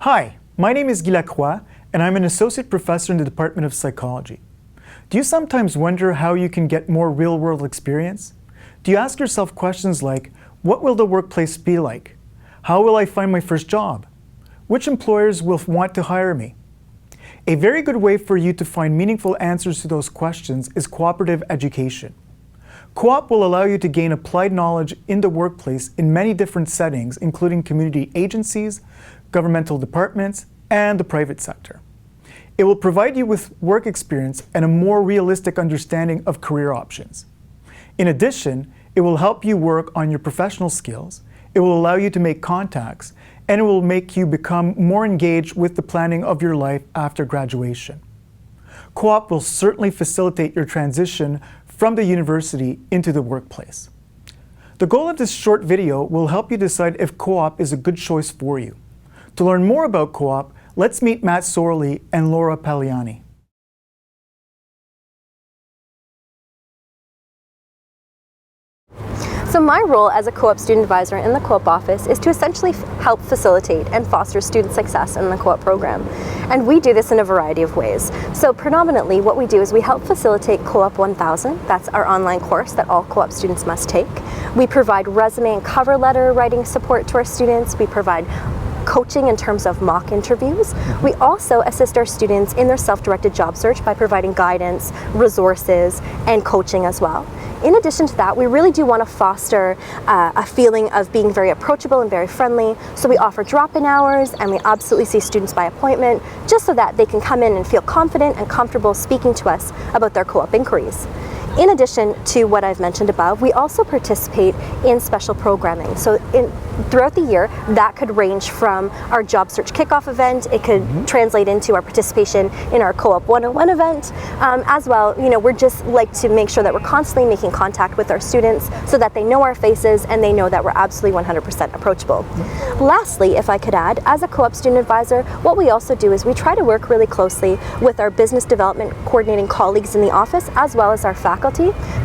Hi, my name is Guy Lacroix, and I'm an associate professor in the Department of Psychology. Do you sometimes wonder how you can get more real-world experience? Do you ask yourself questions like, what will the workplace be like? How will I find my first job? Which employers will want to hire me? A very good way for you to find meaningful answers to those questions is cooperative education. Co-op will allow you to gain applied knowledge in the workplace in many different settings, including community agencies, governmental departments, and the private sector. It will provide you with work experience and a more realistic understanding of career options. In addition, it will help you work on your professional skills, it will allow you to make contacts, and it will make you become more engaged with the planning of your life after graduation. Co-op will certainly facilitate your transition from the university into the workplace. The goal of this short video will help you decide if co-op is a good choice for you. To learn more about co-op, let's meet Matt Sorley and Laura Pagliani. So my role as a co-op student advisor in the co-op office is to essentially help facilitate and foster student success in the co-op program. And we do this in a variety of ways. So predominantly what we do is we help facilitate Co-op 1000. That's our online course that all co-op students must take. We provide resume and cover letter writing support to our students. We provide coaching in terms of mock interviews. We also assist our students in their self-directed job search by providing guidance, resources, and coaching as well. In addition to that, we really do want to foster a feeling of being very approachable and very friendly. So we offer drop-in hours, and we absolutely see students by appointment, just so that they can come in and feel confident and comfortable speaking to us about their co-op inquiries. In addition to what I've mentioned above, we also participate in special programming. So throughout the year, that could range from our job search kickoff event, it could translate into our participation in our Co-op 101 event. As well, we're just like to make sure that we're constantly making contact with our students so that they know our faces and they know that we're absolutely 100% approachable. Lastly, if I could add, as a co-op student advisor, what we also do is we try to work really closely with our business development coordinating colleagues in the office, as well as our faculty,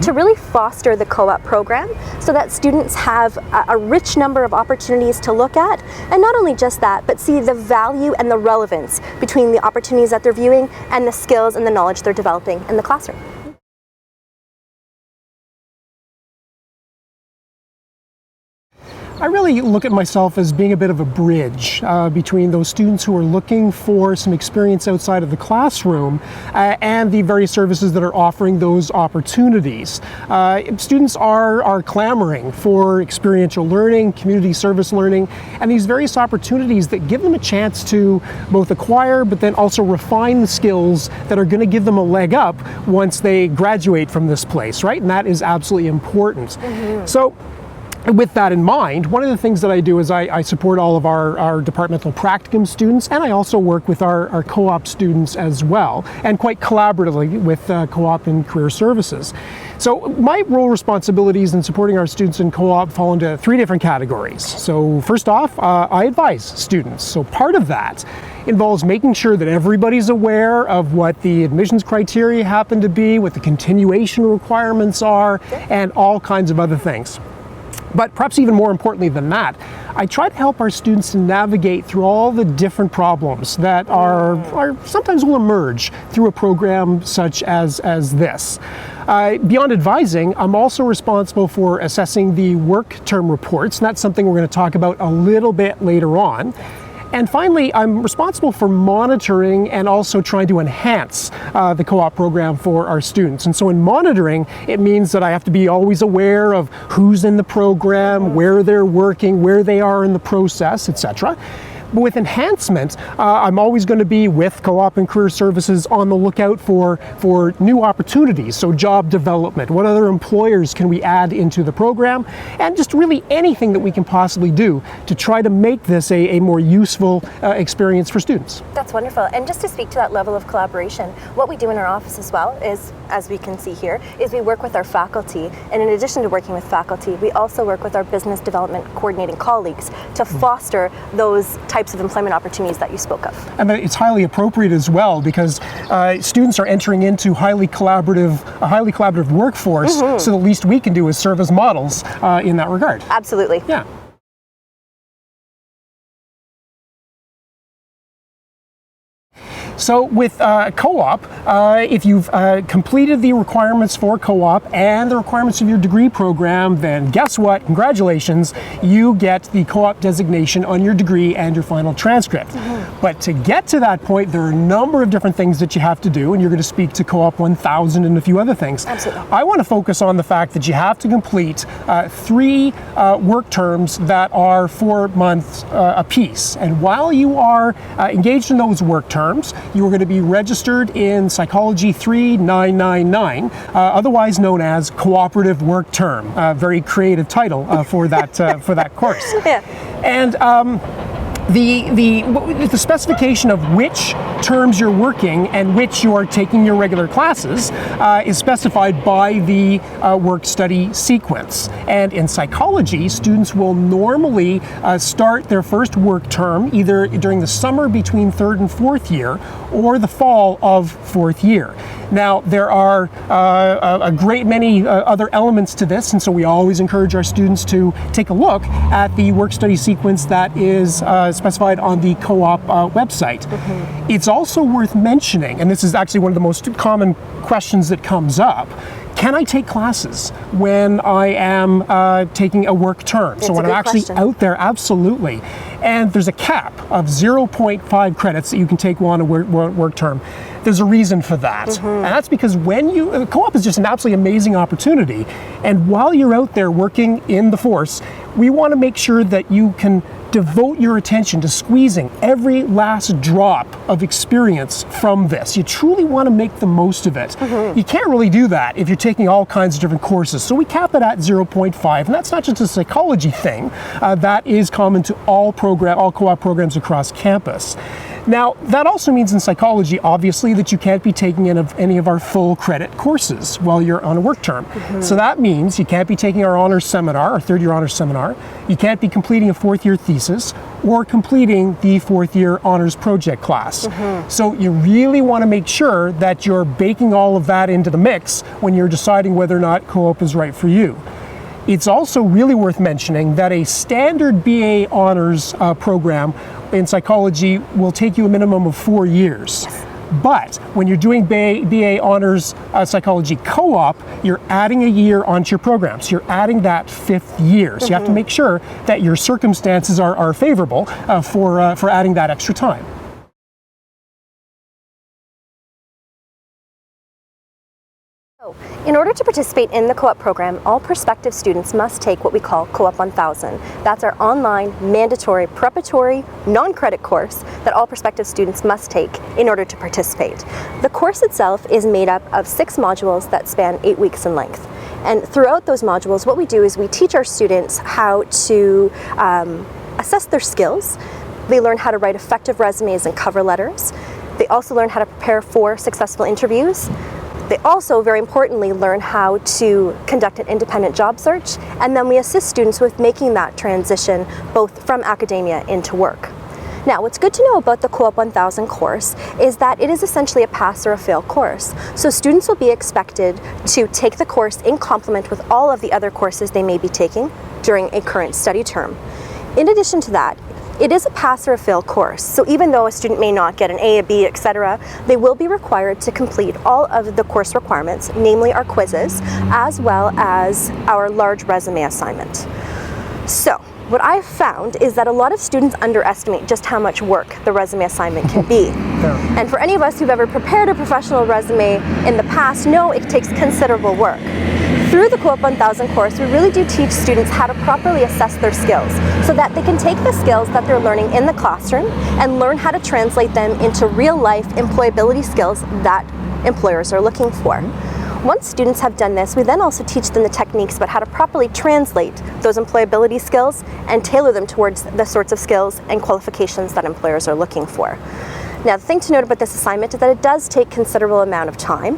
to really foster the co-op program so that students have a rich number of opportunities to look at, and not only just that, but see the value and the relevance between the opportunities that they're viewing and the skills and the knowledge they're developing in the classroom. I really look at myself as being a bit of a bridge between those students who are looking for some experience outside of the classroom and the various services that are offering those opportunities. Students are clamoring for experiential learning, community service learning, and these various opportunities that give them a chance to both acquire but then also refine the skills that are going to give them a leg up once they graduate from this place, right? And that is absolutely important. So, with that in mind, one of the things that I do is I support all of our departmental practicum students, and I also work with our co-op students as well, and quite collaboratively with co-op and career services. So my role responsibilities in supporting our students in co-op fall into three different categories. So first off, I advise students. So part of that involves making sure that everybody's aware of what the admissions criteria happen to be, what the continuation requirements are, and all kinds of other things. But perhaps even more importantly than that, I try to help our students to navigate through all the different problems that are sometimes will emerge through a program such as this. Beyond advising, I'm also responsible for assessing the work term reports, and that's something we're going to talk about a little bit later on. And finally, I'm responsible for monitoring and also trying to enhance the co-op program for our students. And so in monitoring, it means that I have to be always aware of who's in the program, where they're working, where they are in the process, etc. But with enhancement, I'm always going to be with Co-op and Career Services on the lookout for new opportunities, so job development, what other employers can we add into the program, and just really anything that we can possibly do to try to make this a more useful experience for students. That's wonderful. And just to speak to that level of collaboration, what we do in our office as well is, as we can see here, is we work with our faculty, and in addition to working with faculty, we also work with our business development coordinating colleagues to foster those types of employment opportunities that you spoke of. And it's highly appropriate as well, because students are entering into a highly collaborative workforce, so the least we can do is serve as models in that regard. Absolutely. Yeah. So with co-op, if you've completed the requirements for co-op and the requirements of your degree program, then guess what? Congratulations, you get the co-op designation on your degree and your final transcript. But to get to that point, there are a number of different things that you have to do, and you're going to speak to Co-op 1000 and a few other things. Absolutely. I want to focus on the fact that you have to complete 3 work terms that are 4 months apiece. And while you are engaged in those work terms, you are going to be registered in Psychology 3999, otherwise known as Cooperative Work Term. Very creative title for that course. Yeah. And the specification of which terms you're working and which you are taking your regular classes is specified by the work study sequence. And in psychology, students will normally start their first work term either during the summer between 3rd and 4th year or the fall of 4th year. Now, there are a great many other elements to this, and so we always encourage our students to take a look at the work study sequence that is specified on the Co-op website. It's also worth mentioning, and this is actually one of the most common questions that comes up, can I take classes when I am taking a work term? So when I'm actually out there, absolutely. And there's a cap of 0.5 credits that you can take on a work term. There's a reason for that. And that's because when you, co-op is just an absolutely amazing opportunity. And while you're out there working in the force, we want to make sure that you can devote your attention to squeezing every last drop of experience from this. You truly want to make the most of it. You can't really do that if you're taking all kinds of different courses. So we cap it at 0.5, and that's not just a psychology thing. That is common to all co-op programs across campus. Now, that also means in psychology, obviously, that you can't be taking any of our full credit courses while you're on a work term. So that means you can't be taking our honors seminar, our 3rd year honors seminar. You can't be completing a 4th year thesis or completing the 4th year honors project class. So you really want to make sure that you're baking all of that into the mix when you're deciding whether or not co-op is right for you. It's also really worth mentioning that a standard BA honors program in psychology will take you a minimum of 4 years. But when you're doing BA honors psychology co-op, you're adding a year onto your program. So you're adding that 5th year. So you have to make sure that your circumstances are favorable for adding that extra time. In order to participate in the Co-op program, all prospective students must take what we call Co-op 1000. That's our online, mandatory, preparatory, non-credit course that all prospective students must take in order to participate. The course itself is made up of 6 modules that span 8 weeks in length. And throughout those modules, what we do is we teach our students how to assess their skills. They learn how to write effective resumes and cover letters. They also learn how to prepare for successful interviews. They also, very importantly, learn how to conduct an independent job search, and then we assist students with making that transition both from academia into work. Now, what's good to know about the Co-op 1000 course is that it is essentially a pass or a fail course. So students will be expected to take the course in complement with all of the other courses they may be taking during a current study term. In addition to that, it is a pass or a fail course, so even though a student may not get an A, a B, etc., they will be required to complete all of the course requirements, namely our quizzes, as well as our large resume assignment. So, what I've found is that a lot of students underestimate just how much work the resume assignment can be. And for any of us who've ever prepared a professional resume in the past know it takes considerable work. Through the Co-op 1000 course, we really do teach students how to properly assess their skills so that they can take the skills that they're learning in the classroom and learn how to translate them into real-life employability skills that employers are looking for. Once students have done this, we then also teach them the techniques about how to properly translate those employability skills and tailor them towards the sorts of skills and qualifications that employers are looking for. Now, the thing to note about this assignment is that it does take considerable amount of time.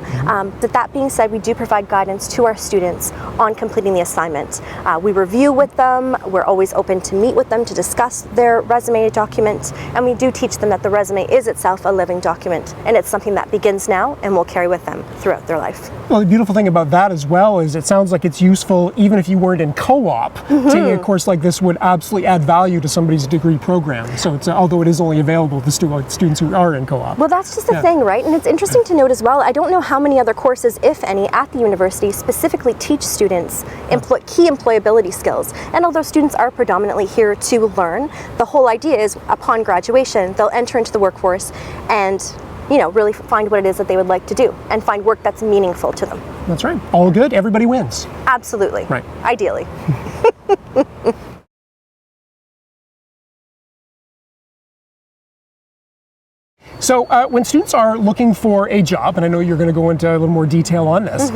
But that being said, we do provide guidance to our students on completing the assignment. We review with them, we're always open to meet with them to discuss their resume document, and we do teach them that the resume is itself a living document, and it's something that begins now and will carry with them throughout their life. Well, the beautiful thing about that as well is it sounds like it's useful even if you weren't in co-op. Taking a course like this would absolutely add value to somebody's degree program. So it's, although it is only available to students who who are in co-op. Well, that's just the thing, right? And it's interesting to note as well, I don't know how many other courses, if any, at the university specifically teach students key employability skills. And although students are predominantly here to learn, the whole idea is upon graduation, they'll enter into the workforce and really find what it is that they would like to do and find work that's meaningful to them. That's right. All good, everybody wins. Absolutely. Right. Ideally. So when students are looking for a job, and I know you're going to go into a little more detail on this,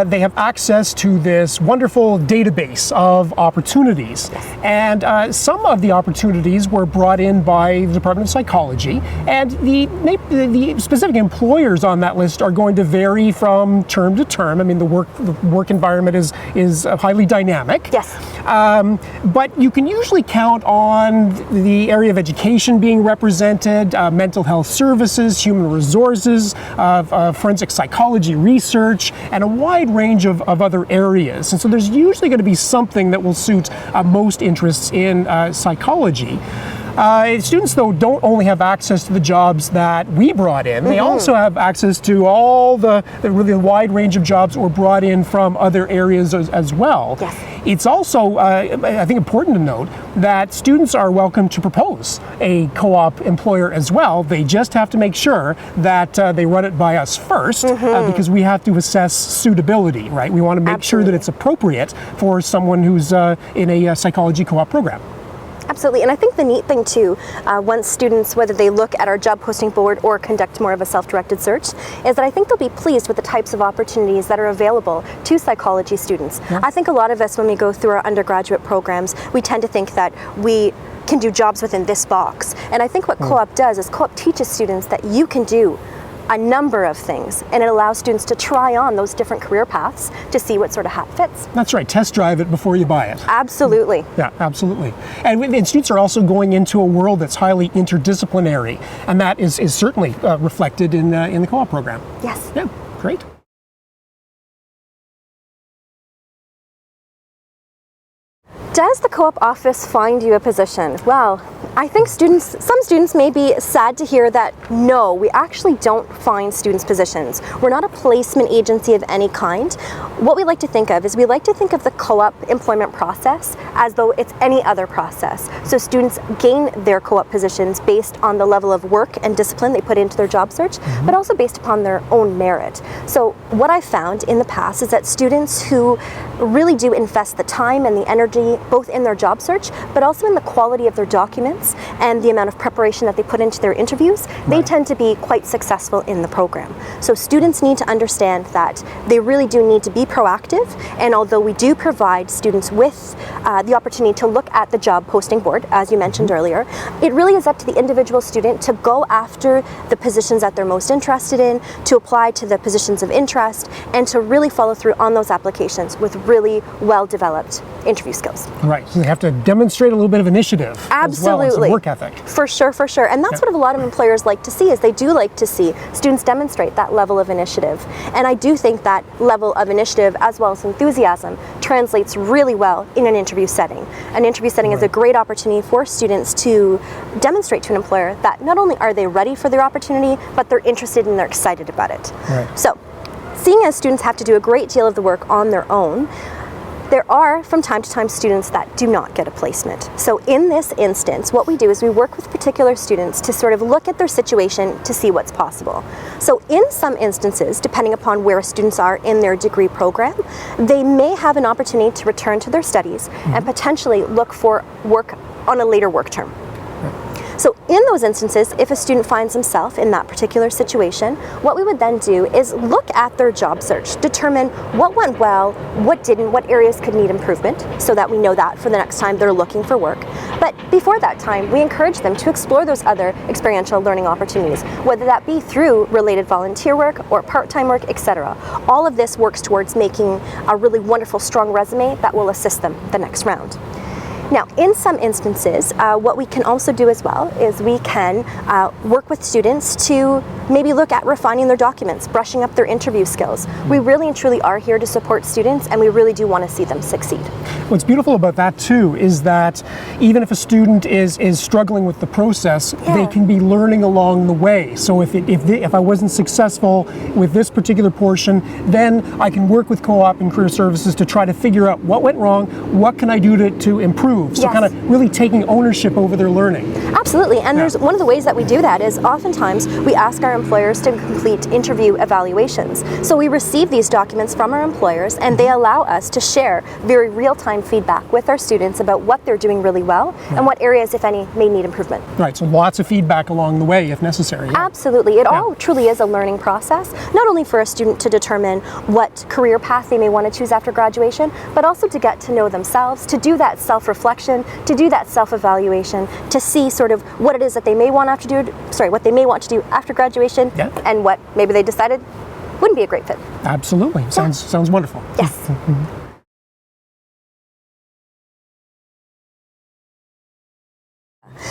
they have access to this wonderful database of opportunities. And some of the opportunities were brought in by the Department of Psychology, and the specific employers on that list are going to vary from term to term. I mean, the work environment is highly dynamic. Yes. But you can usually count on the area of education being represented, mental health services, human resources, forensic psychology research, and a wide range of other areas. And so there's usually going to be something that will suit most interests in psychology. Students, though, don't only have access to the jobs that we brought in, they also have access to all the really wide range of jobs that were brought in from other areas as well. Yes. It's also, I think, important to note that students are welcome to propose a co-op employer as well. They just have to make sure that they run it by us first, because we have to assess suitability, right? We want to make sure that it's appropriate for someone who's in a psychology co-op program. Absolutely, and I think the neat thing too, once students, whether they look at our job posting board or conduct more of a self-directed search, is that I think they'll be pleased with the types of opportunities that are available to psychology students. Yeah. I think a lot of us, when we go through our undergraduate programs, we tend to think that we can do jobs within this box. And I think what Co-op does is Co-op teaches students that you can do a number of things, and it allows students to try on those different career paths to see what sort of hat fits. That's right, test drive it before you buy it. Absolutely. Yeah, absolutely. And students are also going into a world that's highly interdisciplinary, and that is certainly reflected in the co-op program. Yes. Yeah, great. Does the Co-op office find you a position? Well, I think some students may be sad to hear that no, we actually don't find students positions. We're not a placement agency of any kind. What we like to think of is we like to think of the Co-op employment process as though it's any other process. So students gain their Co-op positions based on the level of work and discipline they put into their job search, but also based upon their own merit. So what I've found in the past is that students who really do invest the time and the energy both in their job search, but also in the quality of their documents and the amount of preparation that they put into their interviews, they tend to be quite successful in the program. So students need to understand that they really do need to be proactive, and although we do provide students with the opportunity to look at the job posting board, as you mentioned earlier, it really is up to the individual student to go after the positions that they're most interested in, to apply to the positions of interest, and to really follow through on those applications with really well-developed interview skills. Right, so they have to demonstrate a little bit of initiative as well as some work ethic. For sure, for sure. And that's what a lot of employers like to see, is they do like to see students demonstrate that level of initiative. And I do think that level of initiative as well as enthusiasm translates really well in an interview setting. An interview setting is a great opportunity for students to demonstrate to an employer that not only are they ready for their opportunity, but they're interested and they're excited about it. Right. So, seeing as students have to do a great deal of the work on their own, there are from time to time students that do not get a placement. So in this instance, what we do is we work with particular students to sort of look at their situation to see what's possible. So in some instances, depending upon where students are in their degree program, they may have an opportunity to return to their studies and potentially look for work on a later work term. So in those instances, if a student finds himself in that particular situation, what we would then do is look at their job search, determine what went well, what didn't, what areas could need improvement, so that we know that for the next time they're looking for work. But before that time, we encourage them to explore those other experiential learning opportunities, whether that be through related volunteer work or part-time work, etc. All of this works towards making a really wonderful, strong resume that will assist them the next round. Now, in some instances, what we can also do as well is we can work with students to maybe look at refining their documents, brushing up their interview skills. We really and truly are here to support students, and we really do want to see them succeed. What's beautiful about that too is that even if a student is struggling with the process, they can be learning along the way. So if I wasn't successful with this particular portion, then I can work with Co-op and Career Services to try to figure out what went wrong, what can I do to improve. So kind of really taking ownership over their learning. Absolutely, and there's one of the ways that we do that is oftentimes we ask our employers to complete interview evaluations. So we receive these documents from our employers, and they allow us to share very real-time feedback with our students about what they're doing really well and what areas, if any, may need improvement. Right, so lots of feedback along the way if necessary. Absolutely, it all truly is a learning process, not only for a student to determine what career path they may want to choose after graduation, but also to get to know themselves, to do that self-reflection, to do that self-evaluation, to see sort of what it is that they may want what they may want to do after graduation, and what maybe they decided wouldn't be a great fit. Absolutely, sounds wonderful. Yes.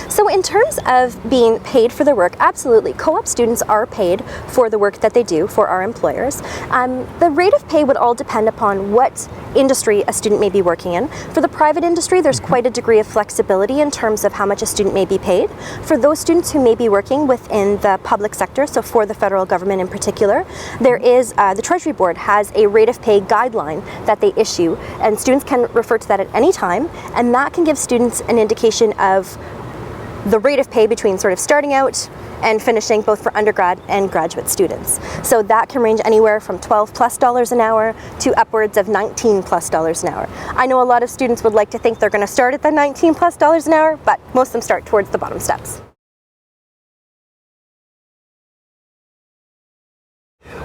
So in terms of being paid for their work, absolutely, co-op students are paid for the work that they do for our employers. The rate of pay would all depend upon what industry a student may be working in. For the private industry, there's quite a degree of flexibility in terms of how much a student may be paid. For those students who may be working within the public sector, so for the federal government in particular, there is, the Treasury Board has a rate of pay guideline that they issue, and students can refer to that at any time, and that can give students an indication of the rate of pay between sort of starting out and finishing, both for undergrad and graduate students. So that can range anywhere from $12+ an hour to upwards of $19+ an hour. I know a lot of students would like to think they're going to start at the $19+ an hour, but most of them start towards the bottom steps.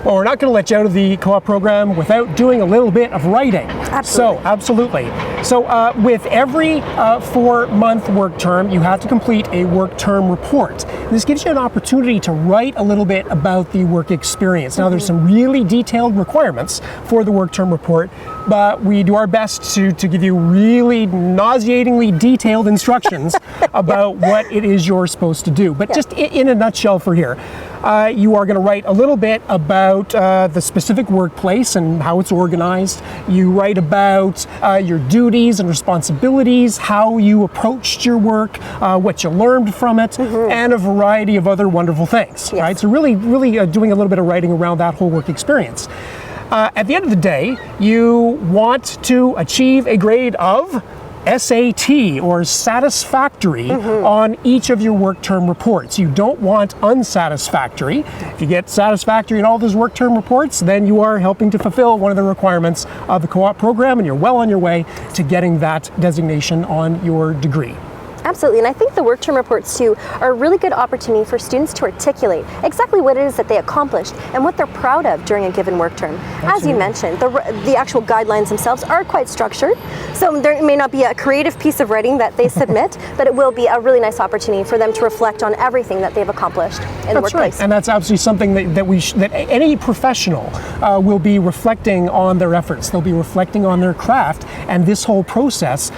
Well, we're not going to let you out of the co-op program without doing a little bit of writing. Absolutely. So with every 4-month work term, you have to complete a work term report. This gives you an opportunity to write a little bit about the work experience. Now, there's some really detailed requirements for the work term report, but we do our best to give you really nauseatingly detailed instructions about what it is you're supposed to do. But just in a nutshell for here, you are going to write a little bit about the specific workplace and how it's organized. You write about your duties and responsibilities, how you approached your work, what you learned from it, and a variety of other wonderful things. Right? So really doing a little bit of writing around that whole work experience. At the end of the day, you want to achieve a grade of SAT, or satisfactory, on each of your work term reports. You don't want unsatisfactory. If you get satisfactory in all those work term reports, then you are helping to fulfill one of the requirements of the co-op program, and you're well on your way to getting that designation on your degree. Absolutely, and I think the work term reports too are a really good opportunity for students to articulate exactly what it is that they accomplished and what they're proud of during a given work term. Absolutely. As you mentioned, the actual guidelines themselves are quite structured, so there may not be a creative piece of writing that they submit, but it will be a really nice opportunity for them to reflect on everything that they've accomplished in the workplace. Right. And that's absolutely something that any professional will be reflecting on their efforts. They'll be reflecting on their craft, and this whole process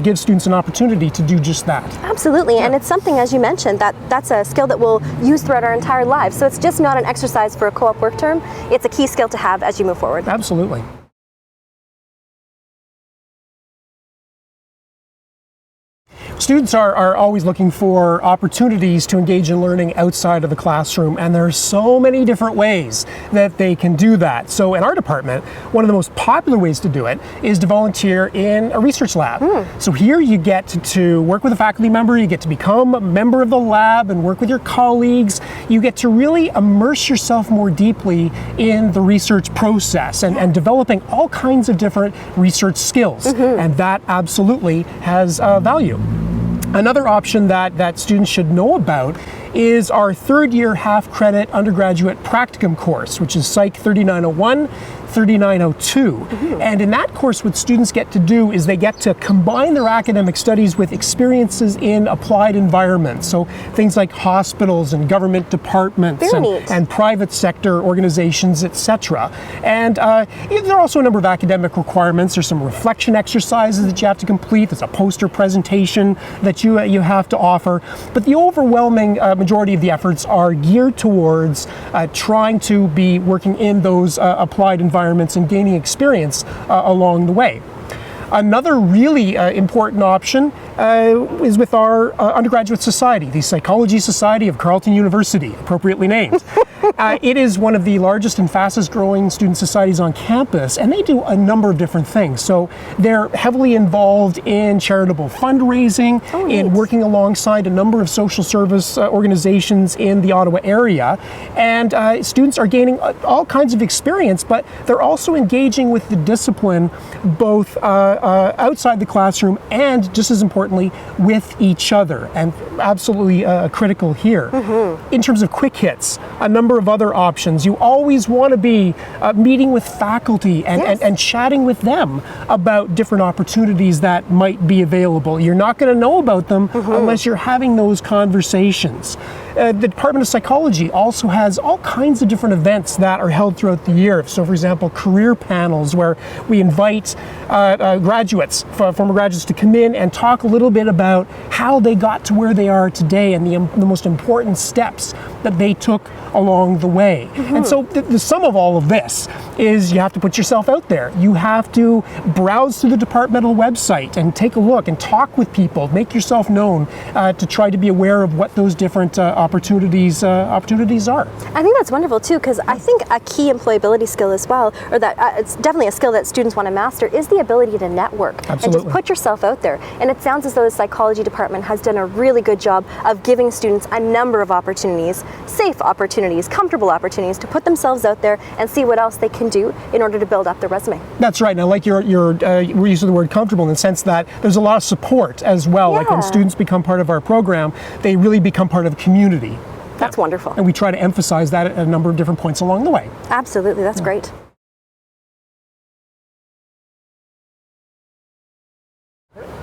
gives students an opportunity to do just that. Absolutely, and it's something, as you mentioned, that's a skill that we'll use throughout our entire lives. So it's just not an exercise for a co-op work term, it's a key skill to have as you move forward. Absolutely. Students are always looking for opportunities to engage in learning outside of the classroom, and there are so many different ways that they can do that. So in our department, one of the most popular ways to do it is to volunteer in a research lab. So here you get to work with a faculty member, you get to become a member of the lab and work with your colleagues. You get to really immerse yourself more deeply in the research process and developing all kinds of different research skills, and that absolutely has value. Another option that students should know about is our third-year half-credit undergraduate practicum course, which is Psych 3901, 3902. And in that course, what students get to do is they get to combine their academic studies with experiences in applied environments. So things like hospitals and government departments and private sector organizations, etc. And there are also a number of academic requirements. There's some reflection exercises that you have to complete. There's a poster presentation that that you have to offer. But the overwhelming majority of the efforts are geared towards trying to be working in those applied environments and gaining experience along the way. Another really important option is with our undergraduate society, the Psychology Society of Carleton University, appropriately named. It is one of the largest and fastest growing student societies on campus, and they do a number of different things. So they're heavily involved in charitable fundraising, in working alongside a number of social service organizations in the Ottawa area, and students are gaining all kinds of experience, but they're also engaging with the discipline both outside the classroom and, just as importantly, with each other, and absolutely critical here. In terms of quick hits, a number of other options. You always want to be meeting with faculty and chatting with them about different opportunities that might be available. You're not going to know about them unless you're having those conversations. The Department of Psychology also has all kinds of different events that are held throughout the year. So, for example, career panels where we invite graduates, former graduates, to come in and talk a little bit about how they got to where they are today and the most important steps that they took along the way. And so the sum of all of this is you have to put yourself out there. You have to browse through the departmental website and take a look and talk with people, make yourself known to try to be aware of what those different opportunities are. I think that's wonderful too, because I think a key employability skill as well, or that it's definitely a skill that students want to master, is the ability to network. Absolutely. And just put yourself out there. And it sounds as though the psychology department has done a really good job of giving students a number of opportunities, safe opportunities, comfortable opportunities to put themselves out there and see what else they can do in order to build up their resume. That's right. And I like your use of the word comfortable in the sense that there's a lot of support as well. Like when students become part of our program, they really become part of the community. That's wonderful. And we try to emphasize that at a number of different points along the way. Absolutely. That's great.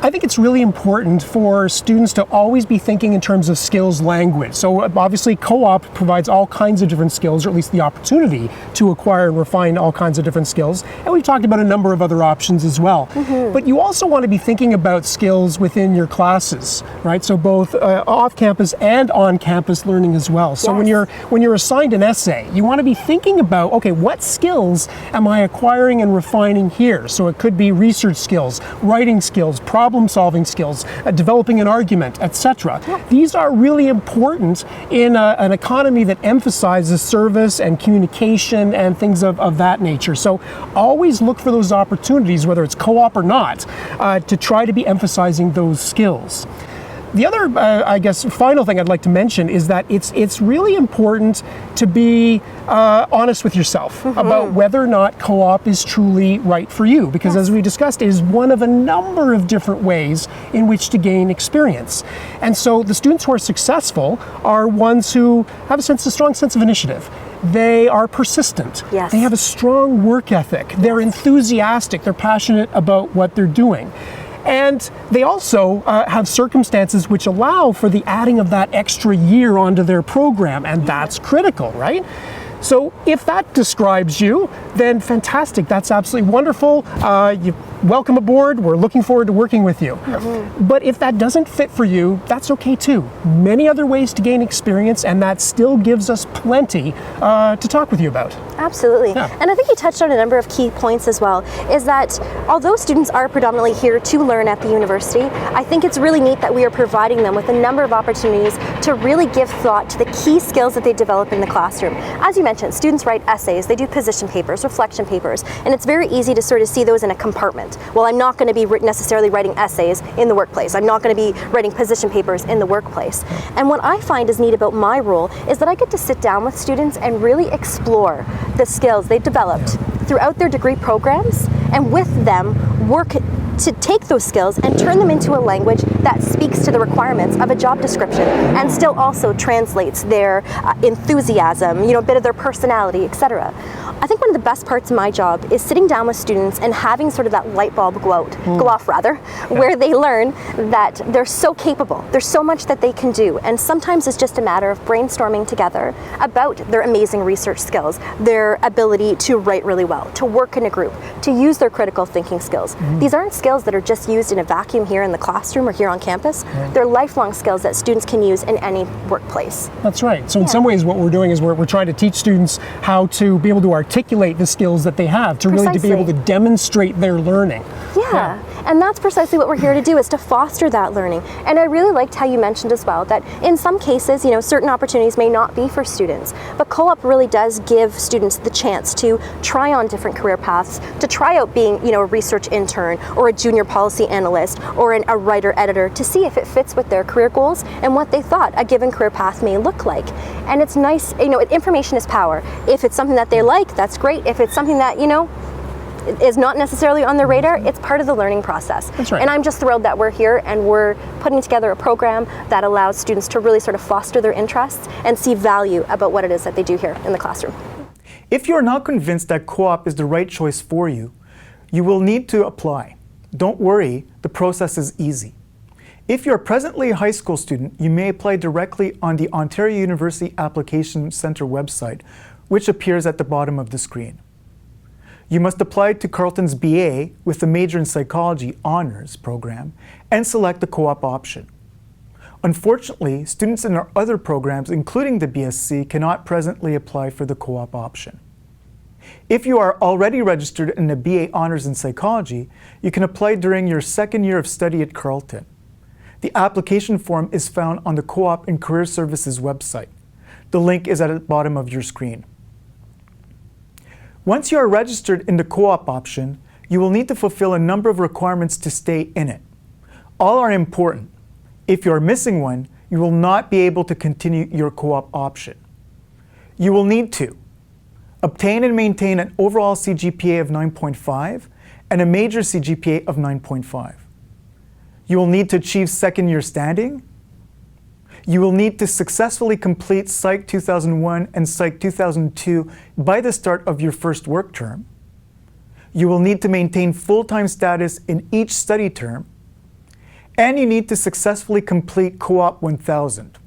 I think it's really important for students to always be thinking in terms of skills language. So obviously co-op provides all kinds of different skills, or at least the opportunity to acquire and refine all kinds of different skills. And we've talked about a number of other options as well. But you also want to be thinking about skills within your classes, right? So both off-campus and on-campus learning as well. So when you're assigned an essay, you want to be thinking about, okay, what skills am I acquiring and refining here? So it could be research skills, writing skills, problem-solving skills, developing an argument, etc. These are really important in an economy that emphasizes service and communication and things of that nature. So always look for those opportunities, whether it's co-op or not, to try to be emphasizing those skills. The other, I guess, final thing I'd like to mention is that it's really important to be honest with yourself about whether or not co-op is truly right for you, because as we discussed, it is one of a number of different ways in which to gain experience. And so the students who are successful are ones who have a strong sense of initiative. They are persistent. Yes. They have a strong work ethic. They're enthusiastic. They're passionate about what they're doing. And they also have circumstances which allow for the adding of that extra year onto their program, and that's critical, right? So if that describes you, then fantastic, that's absolutely wonderful. Welcome aboard, we're looking forward to working with you. But if that doesn't fit for you, that's okay too. Many other ways to gain experience, and that still gives us plenty to talk with you about. Absolutely. And I think you touched on a number of key points as well, is that although students are predominantly here to learn at the university, I think it's really neat that we are providing them with a number of opportunities to really give thought to the key skills that they develop in the classroom. As you mentioned, students write essays, they do position papers, reflection papers, and it's very easy to sort of see those in a compartment. Well, I'm not going to be necessarily writing essays in the workplace. I'm not going to be writing position papers in the workplace. And what I find is neat about my role is that I get to sit down with students and really explore the skills they've developed throughout their degree programs, and with them work to take those skills and turn them into a language that speaks to the requirements of a job description and still also translates their enthusiasm, a bit of their personality, etc. I think one of the best parts of my job is sitting down with students and having sort of that light bulb go off, where they learn that they're so capable. There's so much that they can do, and sometimes it's just a matter of brainstorming together about their amazing research skills, their ability to write really well, to work in a group, to use their critical thinking skills. These aren't skills skills that are just used in a vacuum here in the classroom or here on campus. They're lifelong skills that students can use in any workplace. That's right. So in some ways what we're doing is we're trying to teach students how to be able to articulate the skills that they have, to really to be able to demonstrate their learning. Yeah. And that's precisely what we're here to do, is to foster that learning. And I really liked how you mentioned as well that in some cases, you know, certain opportunities may not be for students, but co-op really does give students the chance to try on different career paths, to try out being, you know, a research intern or a junior policy analyst or a writer editor, to see if it fits with their career goals and what they thought a given career path may look like. And it's nice, you know, information is power. If it's something that they like, that's great. If it's something that, you know, is not necessarily on their radar, it's part of the learning process. That's right. And I'm just thrilled that we're here and we're putting together a program that allows students to really sort of foster their interests and see value about what it is that they do here in the classroom. If you're not convinced that co-op is the right choice for you, you will need to apply. Don't worry, the process is easy. If you're presently a high school student, you may apply directly on the Ontario University Application Centre website, which appears at the bottom of the screen. You must apply to Carleton's BA with the major in psychology honors program and select the co-op option. Unfortunately, students in our other programs, including the BSc, cannot presently apply for the co-op option. If you are already registered in the BA honors in psychology, you can apply during your second year of study at Carleton. The application form is found on the Co-op and Career Services website. The link is at the bottom of your screen. Once you are registered in the co-op option, you will need to fulfill a number of requirements to stay in it. All are important. If you are missing one, you will not be able to continue your co-op option. You will need to obtain and maintain an overall CGPA of 9.5 and a major CGPA of 9.5. You will need to achieve second year standing. You will need to successfully complete Psych 2001 and Psych 2002 by the start of your first work term. You will need to maintain full-time status in each study term. And you need to successfully complete Co-op 1000.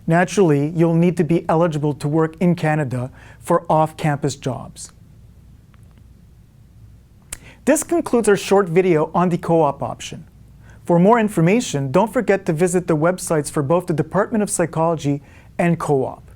Naturally, you'll need to be eligible to work in Canada for off-campus jobs. This concludes our short video on the co-op option. For more information, don't forget to visit the websites for both the Department of Psychology and Co-op.